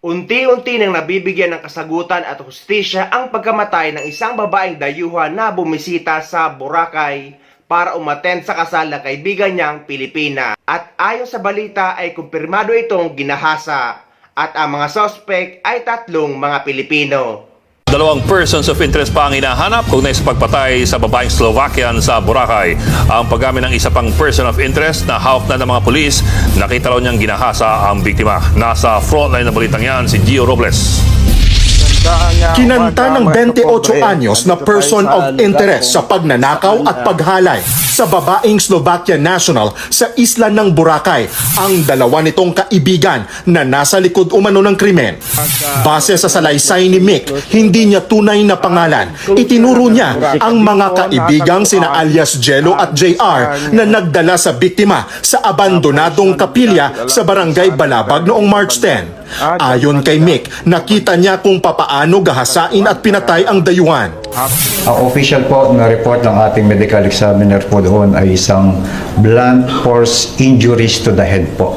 Unti-unti nang nabibigyan ng kasagutan at hustisya ang pagkamatay ng isang babaeng dayuhan na bumisita sa Boracay para umattend sa kasal ng kaibigan niyang Pilipina. At ayon sa balita ay kumpirmado itong ginahasa at ang mga suspect ay tatlong mga Pilipino. Dalawang persons of interest pa ang hinahanap kaugnay sa pagpatay sa babaeng Slovakian sa Boracay. Ang paggamit ng isa pang person of interest na hawak na ng mga pulis, nakita raw niyang ginahasa ang biktima. Nasa frontline na balitang yan si Gio Robles. Kinanta ng 28 anyos na person of interest sa pagnanakaw at paghalay sa babaeng Slovakian national sa isla ng Boracay ang dalawa nitong kaibigan na nasa likod umano ng krimen. Base sa salaysay ni Mick, hindi niya tunay na pangalan. Itinuro niya ang mga kaibigang sina alias Jello at JR na nagdala sa biktima sa abandonadong kapilya sa barangay Balabag noong March 10. Ayon kay Mick, nakita niya kung papaano gahasain at pinatay ang dayuhan. Ang official po na report ng ating medical examiner po doon ay isang blunt force injuries to the head po.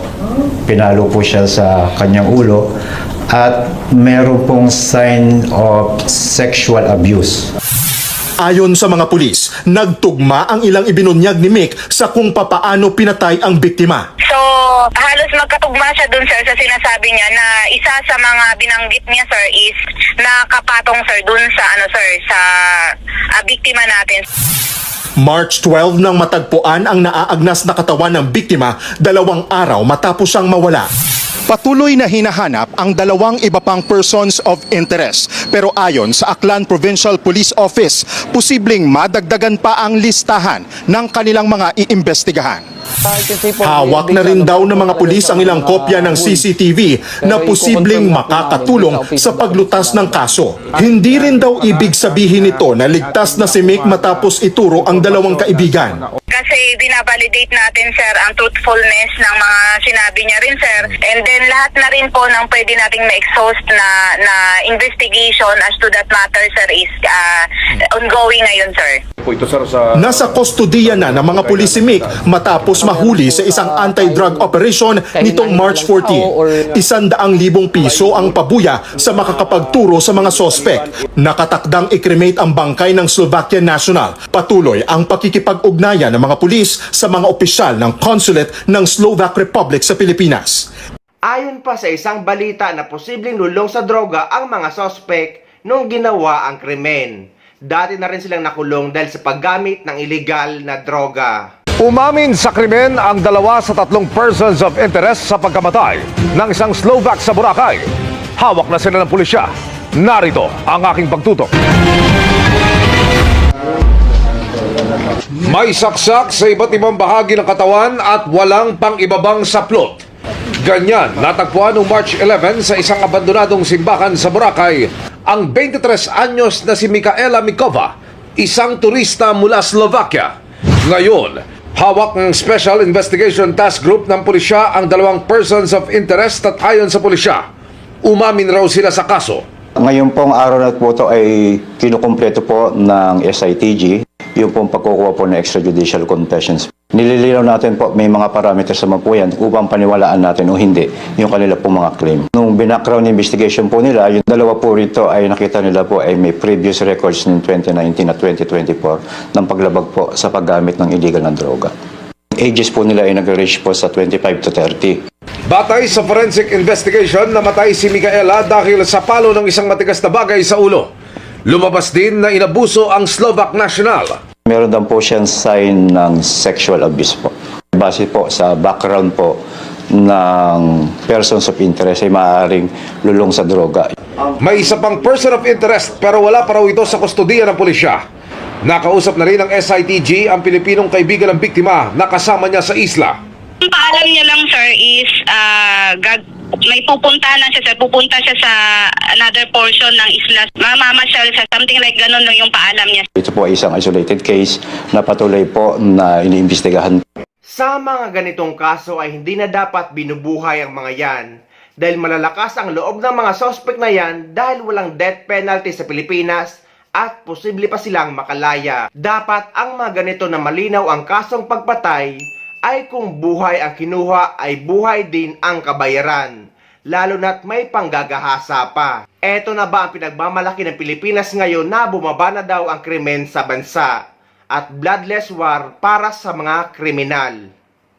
Pinalo po siya sa kanyang ulo at meron pong sign of sexual abuse. Ayon sa mga pulis, nagtugma ang ilang ibinunyag ni Mick sa kung papaano pinatay ang biktima. So, halos magkatugma siya dun, sir, sa sinasabi niya na isa sa mga binanggit niya, sir, is nakapatong, sir, dun sa, sa biktima natin. March 12 nang matagpuan ang naaagnas na katawan ng biktima 2 araw matapos siyang mawala. Patuloy na hinahanap ang dalawang iba pang persons of interest. Pero ayon sa Aklan Provincial Police Office, posibleng madagdagan pa ang listahan ng kanilang mga iimbestigahan. Hawak na rin daw ng mga pulis ang ilang kopya ng CCTV na posibleng makakatulong sa paglutas ng kaso. Hindi rin daw ibig sabihin nito na ligtas na si Mick matapos ituro ang dalawang kaibigan. Kasi binabalidate natin, sir, ang truthfulness ng mga sinabi niya rin, sir. And then lahat na rin po ng pwede nating ma-exhaust na investigation as to that matter, sir, is ongoing ngayon, sir. Nasa kustodiya na ng mga pulis si Mick matapos mahuli sa isang anti-drug operation nitong March 14. 100,000 piso ang pabuya sa makakapagturo sa mga sospek. Nakatakdang i-cremate ang bangkay ng Slovakian national. Patuloy ang pakikipag-ugnayan ng mga pulis sa mga opisyal ng consulate ng Slovak Republic sa Pilipinas. Ayon pa sa isang balita na posibleng lulong sa droga ang mga sospek nung ginawa ang krimen. Dati na rin silang nakulong dahil sa paggamit ng illegal na droga. Umamin sa krimen ang 2 sa 3 persons of interest sa pagkamatay ng isang Slovak sa Boracay. Hawak na sila ng pulisya. Narito ang aking pagtutok. May saksak sa iba't ibang bahagi ng katawan at walang pang-ibabang saplot. Ganyan, natagpuan noong March 11 sa isang abandonadong simbahan sa Boracay ang 23 anyos na si Michaela Mikova, isang turista mula Slovakia. Ngayon, hawak ng Special Investigation Task Group ng pulisya ang 2 persons of interest at ayon sa pulisya, umamin raw sila sa kaso. Ngayon pong araw na po ito ay kinukumpleto po ng SITG, yung pong pagkukuha po ng extrajudicial confessions. Nililinaw natin po, may mga parameters naman po yan upang paniwalaan natin o hindi yung kanila pong mga claim. Nung background investigation po nila, yung 2 po rito ay nakita nila po ay may previous records ng 2019 at 2024 ng paglabag po sa paggamit ng illegal na droga. Ages po nila ay nag-range po sa 25 to 30. Batay sa forensic investigation, namatay si Michaela dahil sa palo ng isang matigas na bagay sa ulo. Lumabas din na inabuso ang Slovak national. Meron daw po siyang sign ng sexual abuse po. Base po sa background po ng persons of interest ay maaaring lulong sa droga. May isa pang person of interest pero wala pa raw ito sa kustodiya ng pulisya. Nakausap na rin ng SITG ang Pilipinong kaibigan ng biktima na kasama niya sa isla. Ang paalam niya lang, sir, is may pupunta na siya, sir. Pupunta siya sa another portion ng isla. Mamamasyal siya, something like ganun yung paalam niya. Ito po ay isang isolated case na patuloy po na iniimbestigahan. Sa mga ganitong kaso ay hindi na dapat binubuhay ang mga yan dahil malalakas ang loob ng mga sospek na yan dahil walang death penalty sa Pilipinas at posible pa silang makalaya. Dapat ang mga ganito na malinaw ang kasong pagpatay ay kung buhay ang kinuha ay buhay din ang kabayaran. lalo na't may panggagahasa pa. Eto na ba ang pinagmamalaki ng Pilipinas ngayon na bumaba na daw ang krimen sa bansa at bloodless war para sa mga kriminal?